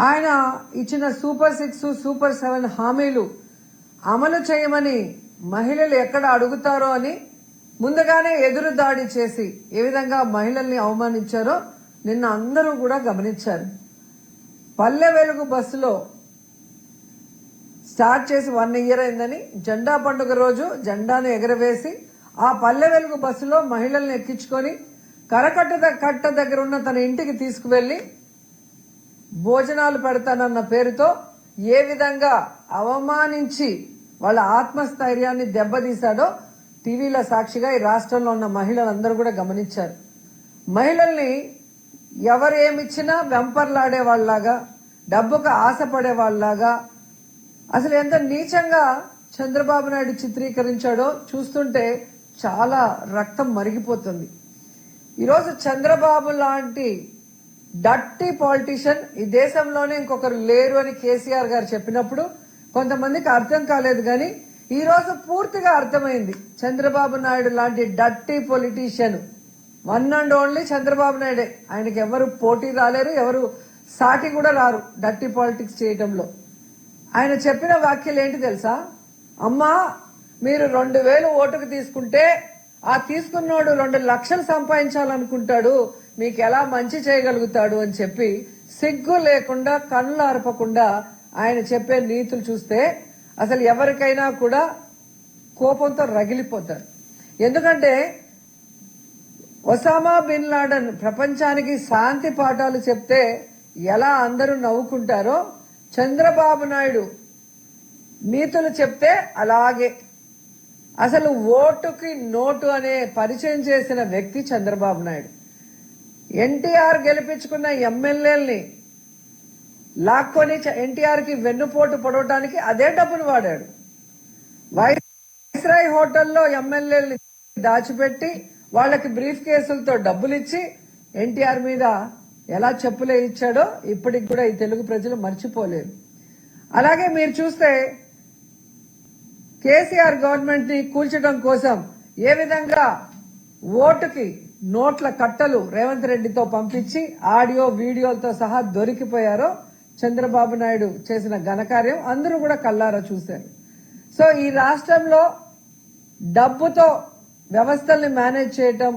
ఆయన ఇచ్చిన super 6 super 7 హామీలు అమలు చేయమని మహిళలు ఎక్కడ అడుగుతారో అని ముందుగానే ఎదురు దాడి చేసి ఏ విధంగా మహిళల్ని అవమానించారో నిన్న అందరూ కూడా గమనించారు. పల్లె వెలుగు బస్సులో స్టార్ట్ చేసి 1 ఇయర్ అయిందని జెండా పండుగ రోజు జెండాను ఎగరవేసి ఆ పల్లె వెలుగు బస్సులో మహిళల్ని ఎక్కించుకొని కట్ట దగ్గర ఉన్న తన ఇంటికి తీసుకువెళ్లి భోజనాలు పెడతానన్న పేరుతో ఏ విధంగా అవమానించి వాళ్ళ ఆత్మస్థైర్యాన్ని దెబ్బతీశాడో టీవీల సాక్షిగా ఈ రాష్ట్రంలో ఉన్న మహిళలందరూ కూడా గమనించారు. మహిళల్ని ఎవరు ఏమిచ్చినా వెంపర్లాడే వాళ్ళలాగా, డబ్బుకు ఆశపడే వాళ్ళలాగా, అసలు ఎంత నీచంగా చంద్రబాబు నాయుడు చిత్రీకరించాడో చూస్తుంటే చాలా రక్తం మరిగిపోతుంది. ఈరోజు చంద్రబాబు లాంటి డర్టీ పాలిటిషియన్ ఈ దేశంలోనే ఇంకొకరు లేరు అని కేసీఆర్ గారు చెప్పినప్పుడు కొంతమందికి అర్థం కాలేదు, కానీ ఈ రోజు పూర్తిగా అర్థమైంది. చంద్రబాబు నాయుడు లాంటి dirty politician one and only Chandrababu నాయుడే. ఆయనకి ఎవరు పోటీ రాలేరు, ఎవరు సాటి కూడా రారు డర్టీ పాలిటిక్స్ చేయటంలో. ఆయన చెప్పిన వ్యాఖ్యలు ఏంటి తెలుసా? అమ్మా, మీరు 2000 ఓటుకు తీసుకుంటే ఆ తీసుకున్నోడు 2 లక్షలు సంపాదించాలనుకుంటాడు, మీకు ఎలా మంచి చేయగలుగుతాడు అని చెప్పి సిగ్గు లేకుండా కళ్ళు అరపకుండా ఆయన చెప్పే నీతులు చూస్తే అసలు ఎవరికైనా కూడా కోపంతో రగిలిపోతారు. ఎందుకంటే ఒసామా బిన్ లాడెన్ ప్రపంచానికి శాంతి పాఠాలు చెప్తే ఎలా అందరూ నవ్వుకుంటారో చంద్రబాబు నాయుడు నీతులు చెప్తే అలాగే. అసలు ఓటుకి నోటు అనే పరిచయం చేసిన వ్యక్తి చంద్రబాబు నాయుడు. ఎన్టీఆర్ గెలిపించుకున్న ఎమ్మెల్యేల్ని లాక్కొని ఎన్టీఆర్ కి వెన్నుపోటు పొడవడానికి అదే డబ్బులు వాడాడు. వైస్రాయ్ హోటల్లో ఎమ్మెల్యేల్ని దాచిపెట్టి వాళ్ళకి బ్రీఫ్ కేసులతో డబ్బులు ఇచ్చి ఎన్టీఆర్ మీద ఎలా చెప్పులే ఇచ్చాడో ఇప్పటికి కూడా ఈ తెలుగు ప్రజలు మర్చిపోలేరు. అలాగే మీరు చూస్తే కేసీఆర్ గవర్నమెంట్ ని కూల్చడం కోసం ఏ విధంగా ఓటుకి నోట్ల కట్టలు రేవంత్ రెడ్డితో పంపించి ఆడియో వీడియోలతో సహా దొరికిపోయారో చంద్రబాబు నాయుడు చేసిన ఘనకార్యం అందరూ కూడా కళ్ళారా చూశారు. సో ఈ రాష్ట్రంలో డబ్బుతో వ్యవస్థల్ని మేనేజ్ చేయటం,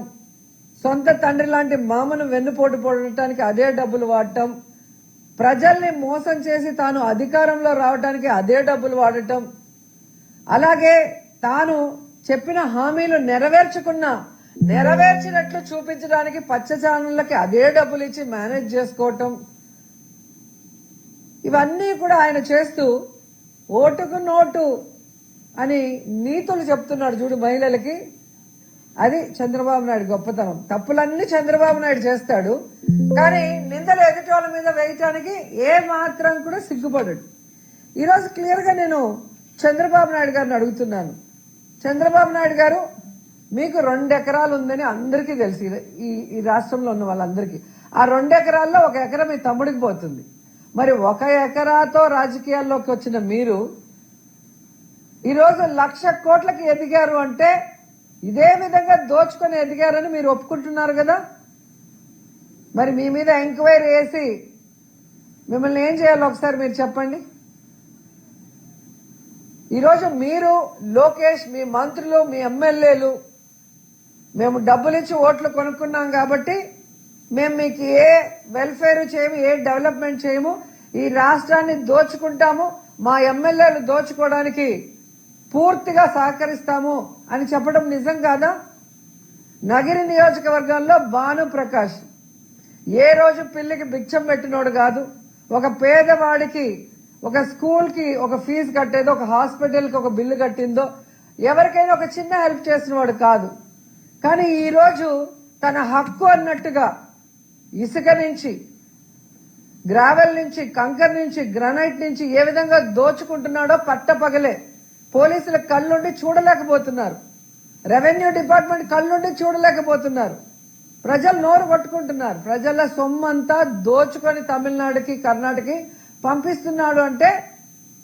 సొంత తండ్రి లాంటి మామను వెన్నుపోటు పొడటానికి అదే డబ్బులు వాడటం, ప్రజల్ని మోసం చేసి తాను అధికారంలో రావడానికి అదే డబ్బులు వాడటం, అలాగే తాను చెప్పిన హామీలు నెరవేర్చినట్లు చూపించడానికి పచ్చ ఛానళ్లకి అదే డబ్బులు ఇచ్చి మేనేజ్ చేసుకోవటం, ఇవన్నీ కూడా ఆయన చేస్తూ ఓటుకు నోటు అని నీతులు చెప్తున్నాడు చూడు మహిళలకి. అది చంద్రబాబు నాయుడు గొప్పతనం. తప్పులన్నీ చంద్రబాబు నాయుడు చేస్తాడు, కానీ నిందలు ఎదుటి వాళ్ళ మీద వేయటానికి ఏ మాత్రం కూడా సిగ్గుపడడు. ఈరోజు క్లియర్ గా నేను చంద్రబాబు నాయుడు గారిని అడుగుతున్నాను. చంద్రబాబు నాయుడు గారు, మీకు 2 ఎకరాలు ఉందని అందరికీ తెలుసు, ఈ రాష్ట్రంలో ఉన్న వాళ్ళందరికీ. ఆ 2 ఎకరాల్లో 1 ఎకరా మీ తమ్ముడికి పోతుంది. మరి 1 ఎకరాతో రాజకీయాల్లోకి వచ్చిన మీరు ఈరోజు 1,00,000 కోట్లకి ఎదిగారు అంటే ఇదే విధంగా దోచుకొని ఎదిగారని మీరు ఒప్పుకుంటున్నారు కదా. మరి మీ మీద ఎంక్వైరీ వేసి మిమ్మల్ని ఏం చేయాలో ఒకసారి మీరు చెప్పండి. ఈరోజు మీరు, లోకేష్, మీ మంత్రులు, మీ ఎమ్మెల్యేలు మేము డబ్బులిచ్చి ఓట్లు కొనుక్కున్నాం కాబట్టి మేము మీకు ఏ వెల్ఫేర్ చేయము, ఏ డెవలప్మెంట్ చేయము, ఈ రాష్ట్రాన్ని దోచుకుంటాము, మా ఎమ్మెల్యేలు దోచుకోవడానికి పూర్తిగా సహకరిస్తాము అని చెప్పడం నిజం కాదా? నగిరి నియోజకవర్గంలో భాను ప్రకాష్ ఏ రోజు పిల్లికి భిక్షం పెట్టినోడు కాదు. ఒక పేదవాడికి ఒక స్కూల్ కి ఒక ఫీజు కట్టేదో, ఒక హాస్పిటల్ కి ఒక బిల్లు కట్టిందో, ఎవరికైనా ఒక చిన్న హెల్ప్ చేసిన వాడు కాదు. కానీ ఈ రోజు తన హక్కు అన్నట్టుగా ఇసుక నుంచి, గ్రావెల్ నుంచి, కంకర్ నుంచి, గ్రానైట్ నుంచి ఏ విధంగా దోచుకుంటున్నాడో పట్టపగలే పోలీసుల కళ్ళుండి చూడలేకపోతున్నారు, రెవెన్యూ డిపార్ట్మెంట్ కళ్ళుండి చూడలేకపోతున్నారు. ప్రజలు నోరు కొట్టుకుంటున్నారు. ప్రజల సొమ్మంతా దోచుకొని తమిళనాడుకి, కర్ణాటకకి పంపిస్తున్నాడు అంటే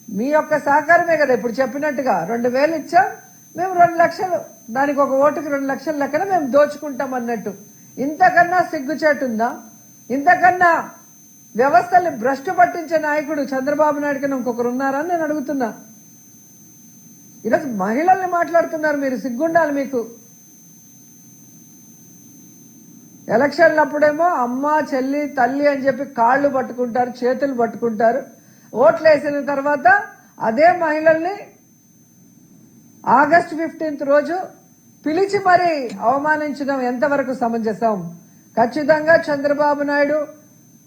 మీ యొక్క సహకారమే కదా. ఇప్పుడు చెప్పినట్టుగా 2,000 ఇచ్చాం, మేము 2 లక్షలు, దానికి ఒక ఓటుకి 2 లక్షల లెక్కన మేము దోచుకుంటాం అన్నట్టు. ఇంతకన్నా సిగ్గుచేటుందా? ఇంతకన్నా వ్యవస్థల్ని భ్రష్టు పట్టించే నాయకుడు చంద్రబాబు నాయుడు కన్నా ఇంకొకరు ఉన్నారని నేను అడుగుతున్నా. ఈరోజు మహిళల్ని మాట్లాడుతున్నారు మీరు, సిగ్గుండాలి మీకు. ఎలక్షన్లప్పుడేమో అమ్మ చెల్లి తల్లి అని చెప్పి కాళ్ళు పట్టుకుంటారు, చేతులు పట్టుకుంటారు. ఓట్లు వేసిన తర్వాత అదే మహిళల్ని ఆగస్టు 15 రోజు పిలిచి మరీ అవమానించడం ఎంతవరకు సమంజసం? ఖచ్చితంగా చంద్రబాబు నాయుడు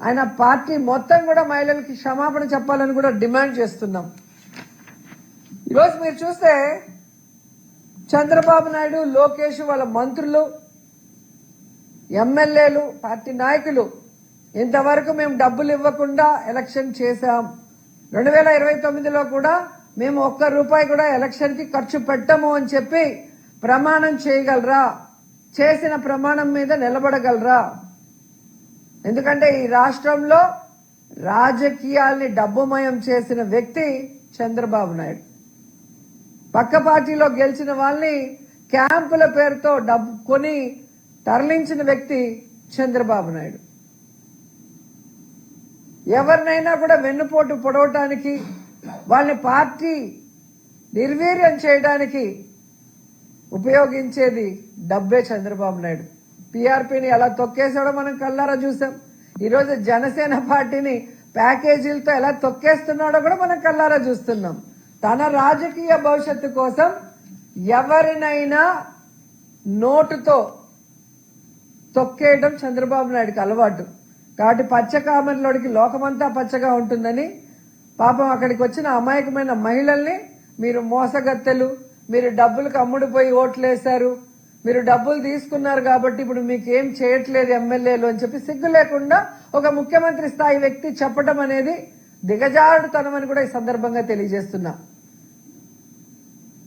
ఆయన పార్టీ మొత్తం కూడా మహిళలకి క్షమాపణ చెప్పాలని కూడా డిమాండ్ చేస్తున్నాం. ఈరోజు మీరు చూస్తే చంద్రబాబు నాయుడు, లోకేష్, వాళ్ళ మంత్రులు, ఎమ్మెల్యేలు, పార్టీ నాయకులు ఇంతవరకు మేము డబ్బులు ఇవ్వకుండా ఎలక్షన్ చేశాం, 2029లో కూడా మేము ₹1 కూడా ఎలక్షన్ కి ఖర్చు పెట్టము అని చెప్పి ప్రమాణం చేయగలరా? చేసిన ప్రమాణం మీద నిలబడగలరా? ఎందుకంటే ఈ రాష్ట్రంలో రాజకీయాల్ని డబ్బుమయం చేసిన వ్యక్తి చంద్రబాబు నాయుడు. పక్క పార్టీలో గెలిచిన వాళ్ళని క్యాంపుల పేరుతో డబ్బు కొని తరలించిన వ్యక్తి చంద్రబాబు నాయుడు. ఎవరినైనా కూడా వెన్నుపోటు పొడవటానికి, వాళ్ళని పార్టీ నిర్వీర్యం చేయడానికి ఉపయోగించేది డబ్బే చంద్రబాబు నాయుడు. పీఆర్పీని ఎలా తొక్కేసాడో మనం కల్లారా చూసాం. ఈరోజు జనసేన పార్టీని ప్యాకేజీలతో ఎలా తొక్కేస్తున్నాడో కూడా మనం కల్లారా చూస్తున్నాం. తన రాజకీయ భవిష్యత్తు కోసం ఎవరినైనా నోటుతో తొక్కేయడం చంద్రబాబు నాయుడుకి అలవాటు. కాబట్టి పచ్చకామరిలోడికి లోకమంతా పచ్చగా ఉంటుందని పాపం అక్కడికి వచ్చిన అమాయకమైన మహిళల్ని మీరు మోసగత్తెలు, మీరు డబ్బులకు అమ్ముడుపోయి ఓట్లేశారు, మీరు డబ్బులు తీసుకున్నారు కాబట్టి ఇప్పుడు మీకు ఏం చేయట్లేదు ఎమ్మెల్యేలు అని చెప్పి సిగ్గు లేకుండా ఒక ముఖ్యమంత్రి స్థాయి వ్యక్తి చెప్పడం అనేది దిగజారుడుతనమని కూడా ఈ సందర్భంగా తెలియజేస్తున్నా.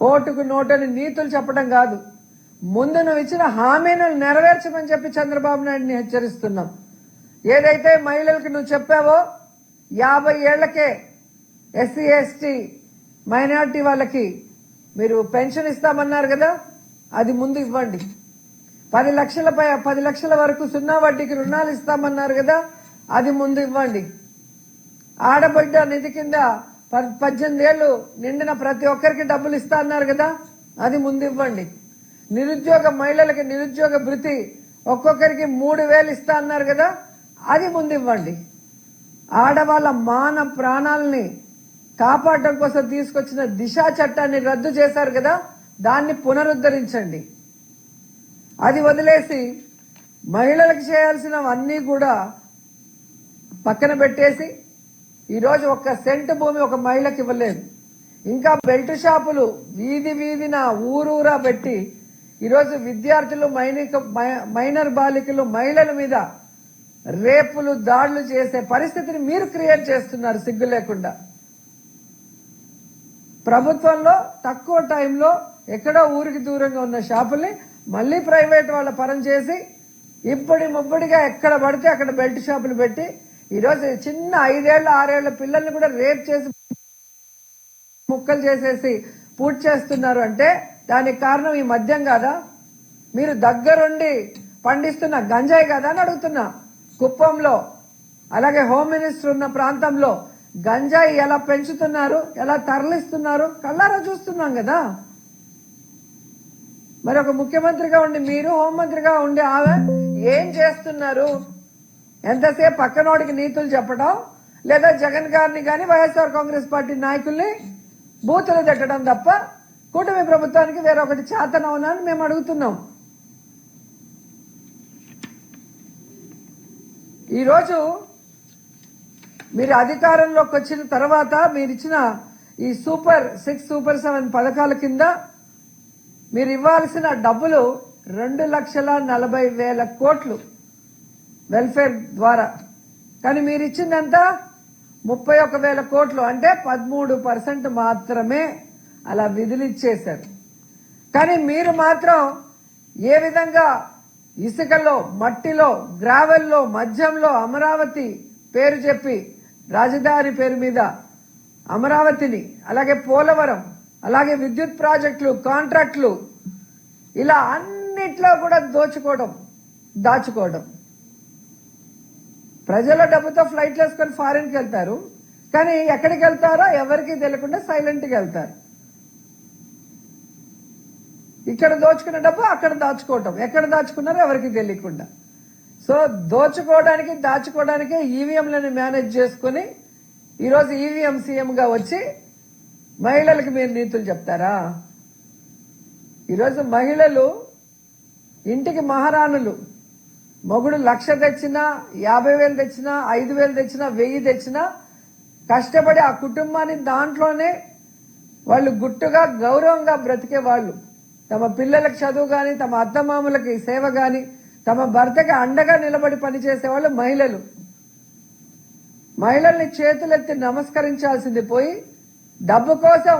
ఓటుకు నోటని నీతులు చెప్పడం కాదు, ముందు నువ్వు ఇచ్చిన హామీలను నెరవేర్చమని చెప్పి చంద్రబాబు నాయుడిని హెచ్చరిస్తున్నాం. ఏదైతే మహిళలకు నువ్వు చెప్పావో 50 ఏళ్లకే ఎస్సీ ఎస్టీ మైనార్టీ వాళ్ళకి మీరు పెన్షన్ ఇస్తామన్నారు కదా, అది ముందు ఇవ్వండి. 10 లక్షల వరకు 0 వడ్డీకి రుణాలు ఇస్తామన్నారు కదా, అది ముందు ఇవ్వండి. ఆడబిడ్డ నిధి కింద 18 ఏళ్లు నిండిన ప్రతి ఒక్కరికి డబ్బులు ఇస్తా అన్నారు కదా, అది ముందు ఇవ్వండి. నిరుద్యోగ మహిళలకి నిరుద్యోగ భృతి ఒక్కొక్కరికి 3000 ఇస్తా అన్నారు కదా, అది ముందు ఇవ్వండి. ఆడవాళ్ళ మాన ప్రాణాలని కాపాడడం కోసం తీసుకొచ్చిన దిశా చట్టాన్ని రద్దు చేశారు కదా, దాన్ని పునరుద్ధరించండి. అది వదిలేసి మహిళలకు చేయాల్సినవన్నీ కూడా పక్కన పెట్టేసి ఈరోజు 1 సెంటు భూమి ఒక మహిళకి ఇవ్వలేదు. ఇంకా బెల్ట్ షాపులు వీధి వీధిన ఊరూరా పెట్టి ఈరోజు విద్యార్థులు, మైనర్ బాలికలు, మహిళల మీద రేపులు, దాడులు చేసే పరిస్థితిని మీరు క్రియేట్ చేస్తున్నారు సిగ్గు లేకుండా. ప్రభుత్వంలో తక్కువ టైంలో ఎక్కడో ఊరికి దూరంగా ఉన్న షాపుల్ని మళ్లీ ప్రైవేట్ వాళ్ళ పరం చేసి ముబ్బడిగా ఎక్కడ పడితే అక్కడ బెల్ట్ షాపులు పెట్టి ఈరోజు చిన్న 5 ఏళ్ల 6 ఏళ్ల పిల్లల్ని కూడా రేప్ చేసి ముక్కలు చేసేసి పూర్తి చేస్తున్నారు. అంటే దానికి కారణం ఈ మద్యం కాదా? మీరు దగ్గరుండి పండిస్తున్న గంజాయి కాదా అని అడుగుతున్నా. కుప్పంలో అలాగే హోమ్ మినిస్టర్ ఉన్న ప్రాంతంలో గంజాయి ఎలా పెంచుతున్నారు, ఎలా తరలిస్తున్నారు కళ్ళారా చూస్తున్నాం కదా. మరి ఒక ముఖ్యమంత్రిగా ఉండి మీరు, హోంమంత్రిగా ఉండి ఆమె ఏం చేస్తున్నారు? ఎంతసేపు పక్కనోడికి నీతులు చెప్పడం, లేదా జగన్ గారిని గాని వైఎస్ఆర్ కాంగ్రెస్ పార్టీ నాయకుల్ని బూతులు తిట్టడం తప్ప కూటమి ప్రభుత్వానికి వేరొకటి చేతనవునా అని మేము అడుగుతున్నాం. ఈరోజు మీరు అధికారంలోకి వచ్చిన తర్వాత మీరిచ్చిన ఈ సూపర్ 6, సూపర్ 7 పథకాల కింద మీరు ఇవ్వాల్సిన డబ్బులు 2,40,000 కోట్లు వెల్ఫేర్ ద్వారా. కానీ మీరు ఇచ్చిందంతా 31,000 కోట్లు, అంటే 13% మాత్రమే అలా విధులిచ్చేశారు. కానీ మీరు మాత్రం ఏ విధంగా ఇసుకలో, మట్టిలో, గ్రావెల్లో, మద్యంలో అమరావతి పేరు చెప్పి రాజధాని పేరు మీద అమరావతిని, అలాగే పోలవరం, అలాగే విద్యుత్ ప్రాజెక్టులు, కాంట్రాక్టులు, ఇలా అన్నిట్లో కూడా దాచుకోవడం. ప్రజల డబ్బుతో ఫ్లైట్లు వేసుకొని ఫారిన్కి వెళ్తారు, కానీ ఎక్కడికి వెళ్తారో ఎవరికి తెలియకుండా సైలెంట్గా వెళ్తారు. ఇక్కడ దోచుకున్న డబ్బు అక్కడ దాచుకోవటం, ఎక్కడ దాచుకున్నారో ఎవరికి తెలియకుండా. సో దోచుకోవడానికి దాచుకోవడానికి ఈవీఎంలను మేనేజ్ చేసుకుని ఈరోజు ఈవీఎం సీఎంగా వచ్చి మహిళలకు మీరు నీతులు చెప్తారా? ఈరోజు మహిళలు ఇంటికి మహారాణులు. మొగుడు 1,00,000 తెచ్చినా, 50,000 తెచ్చినా, 5,000 తెచ్చినా, 1,000 తెచ్చినా కష్టపడి ఆ కుటుంబాన్ని దాంట్లోనే వాళ్ళు గుట్టుగా గౌరవంగా బ్రతికే వాళ్ళు. తమ పిల్లలకు చదువు గాని, తమ అత్తమామలకి సేవ గాని, తమ భర్తకి అండగా నిలబడి పనిచేసే వాళ్ళు మహిళలు. మహిళల్ని చేతులెత్తి నమస్కరించాల్సింది పోయి డబ్బు కోసం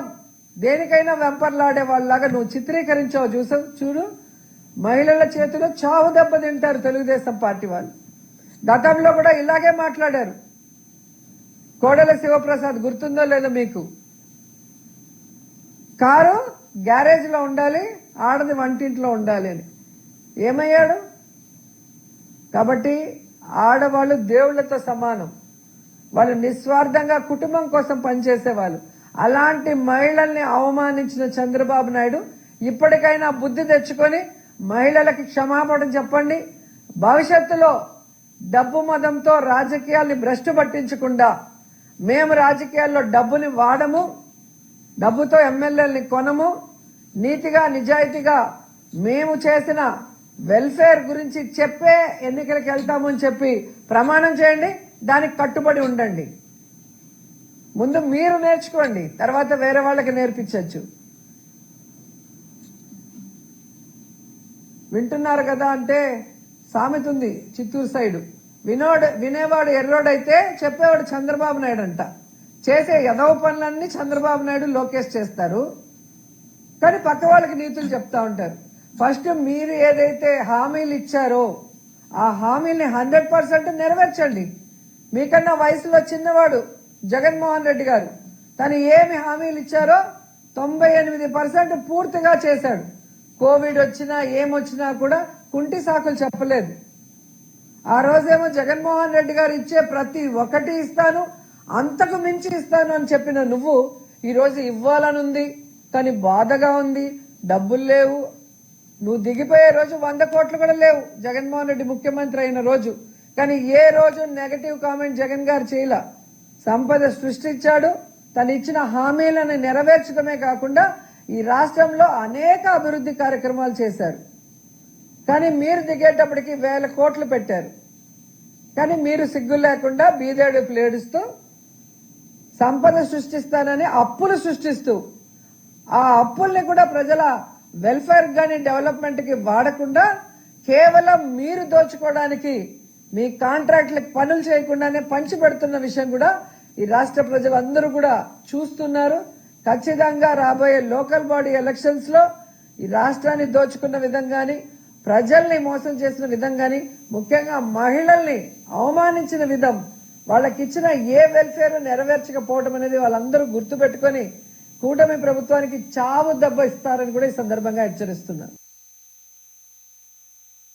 దేనికైనా వెంపర్లాడే వాళ్ళలాగా నువ్వు చిత్రీకరించావు. చూడు, మహిళల చేతిలో చావు దెబ్బ తింటారు తెలుగుదేశం పార్టీ వాళ్ళు. గతంలో కూడా ఇలాగే మాట్లాడారు. కోడెల శివప్రసాద్ గుర్తుందో లేదో మీకు? కారు గ్యారేజ్ లో ఉండాలి, ఆడది వంటింట్లో ఉండాలి అని. ఏమయ్యాడు? కాబట్టి ఆడవాళ్ళు దేవుళ్లతో సమానం. వాళ్ళు నిస్వార్థంగా కుటుంబం కోసం పనిచేసేవాళ్ళు. అలాంటి మహిళల్ని అవమానించిన చంద్రబాబు నాయుడు ఇప్పటికైనా బుద్ధి తెచ్చుకొని మహిళలకి క్షమాపణ చెప్పండి. భవిష్యత్తులో డబ్బు మదంతో రాజకీయాల్ని భ్రష్టు పట్టించకుండా, మేము రాజకీయాల్లో డబ్బుని వాడము, డబ్బుతో ఎమ్మెల్యేలని కొనము, నీతిగా నిజాయితీగా మేము చేసిన వెల్ఫేర్ గురించి చెప్పే ఎన్నికలకు వెళ్తాము అని చెప్పి ప్రమాణం చేయండి. దానికి కట్టుబడి ఉండండి. ముందు మీరు నేర్చుకోండి, తర్వాత వేరే వాళ్ళకి నేర్పించవచ్చు. వింటున్నారు కదా అంటే సామెత ఉంది చిత్తూరు సైడు, వినేవాడు ఎర్రోడైతే చెప్పేవాడు చంద్రబాబు నాయుడు అంట. చేసే ఎదవ పనులన్నీ చంద్రబాబు నాయుడు, లోకేష్ చేస్తారు, కానీ పక్క వాళ్ళకి నీతులు చెప్తా ఉంటారు. ఫస్ట్ మీరు ఏదైతే హామీలు ఇచ్చారో ఆ హామీల్ని 100% నెరవేర్చండి. మీకన్నా వయసులో చిన్నవాడు జగన్మోహన్ రెడ్డి గారు. తను ఏమి హామీలు ఇచ్చారో 98% పూర్తిగా చేశాడు. కోవిడ్ వచ్చినా ఏమొచ్చినా కూడా కుంటి సాకులు చెప్పలేదు. ఆ రోజేమో జగన్మోహన్ రెడ్డి గారు ఇచ్చే ప్రతి ఒక్కటి ఇస్తాను, అంతకు మించి ఇస్తాను అని చెప్పిన నువ్వు ఈరోజు ఇవ్వాలనుంది, కానీ బాధగా ఉంది, డబ్బులు లేవు. నువ్వు దిగిపోయే రోజు 100 కోట్లు కూడా లేవు జగన్మోహన్ రెడ్డి ముఖ్యమంత్రి అయిన రోజు. కానీ ఏ రోజు నెగటివ్ కామెంట్ జగన్ గారు చేయలా. సంపద సృష్టించాడు, తను ఇచ్చిన హామీలను నెరవేర్చడమే కాకుండా ఈ రాష్ట్రంలో అనేక అభివృద్ధి కార్యక్రమాలు చేశారు. కానీ మీరు దిగేటప్పటికి 1,000 కోట్లు పెట్టారు. కానీ మీరు సిగ్గు లేకుండా బీదేడుపులు ఏడుస్తూ సంపద సృష్టిస్తానని అప్పులు సృష్టిస్తూ ఆ అప్పుల్ని కూడా ప్రజల వెల్ఫేర్ గాని డెవలప్మెంట్ కి వాడకుండా కేవలం మీరు దోచుకోవడానికి మీ కాంట్రాక్ట్లకు పనులు చేయకుండానే పంచి పెడుతున్న విషయం కూడా ఈ రాష్ట్ర ప్రజలందరూ కూడా చూస్తున్నారు. ఖచ్చితంగా రాబోయే లోకల్ బాడీ ఎలక్షన్స్ లో ఈ రాష్ట్రాన్ని దోచుకున్న విధంగాని, ప్రజల్ని మోసం చేసిన విధంగాని, ముఖ్యంగా మహిళల్ని అవమానించిన విధం, వాళ్ళకిచ్చిన ఏ వెల్ఫేర్ నెరవేర్చకపోవడం అనేది వాళ్ళందరూ గుర్తుపెట్టుకుని కూటమి ప్రభుత్వానికి చావు దెబ్బ ఇస్తారని కూడా ఈ సందర్భంగా హెచ్చరిస్తున్నారు.